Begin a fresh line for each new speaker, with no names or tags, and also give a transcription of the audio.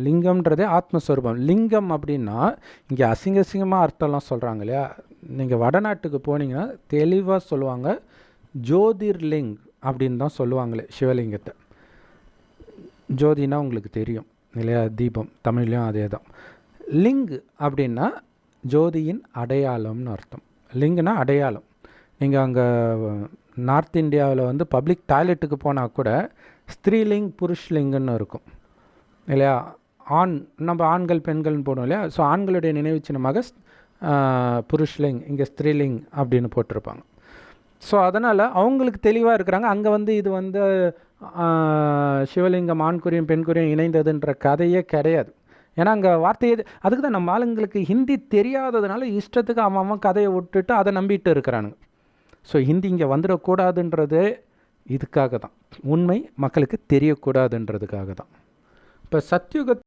லிங்கம்ன்றதே ஆத்மஸ்வரூபம். லிங்கம் அப்படின்னா இங்கே அசிங்கமாக அர்த்தம்லாம் சொல்கிறாங்க இல்லையா? நீங்கள் வடநாட்டுக்கு போனீங்கன்னா தெளிவாக சொல்லுவாங்க, ஜோதிர்லிங் அப்படின்னு தான் சொல்லுவாங்களே சிவலிங்கத்தை. ஜோதினா உங்களுக்கு தெரியும் இல்லையா? தீபம், தமிழ்லையும் அதே தான். லிங் அப்படின்னா ஜோதியின் அடையாளம்னு அர்த்தம். லிங்குனா அடையாளம். நீங்கள் அங்கே நார்த் இந்தியாவில் வந்து பப்ளிக் டாய்லெட்டுக்கு போனால் கூட ஸ்திரீலிங் புருஷ்லிங்கன்னு இருக்கும் இல்லையா? நம்ம ஆண்கள் பெண்கள்னு போடுவோம் இல்லையா? ஸோ ஆண்களுடைய நினைவு சின்னமாக புருஷ்லிங், இங்கே ஸ்திரீலிங் அப்படின்னு போட்டிருப்பாங்க. ஸோ அதனால் அவங்களுக்கு தெளிவாக இருக்கிறாங்க. அங்கே வந்து இது வந்து சிவலிங்கம் ஆண்குறியும் பெண்குறியும் இணைந்ததுன்ற கதையே கிடையாது. ஏன்னா அங்கே வார்த்தையே அதுக்கு தான் நம்ம ஆளுங்களுக்கு ஹிந்தி தெரியாததுனால இஷ்டத்துக்கு அவன் கதையை விட்டுட்டு அதை நம்பிட்டு இருக்கிறானுங்க. ஸோ ஹிந்தி இங்கே வந்துடக்கூடாதுன்றது இதுக்காக தான், உண்மை மக்களுக்கு தெரியக்கூடாதுன்றதுக்காக தான். இப்போ சத்யுக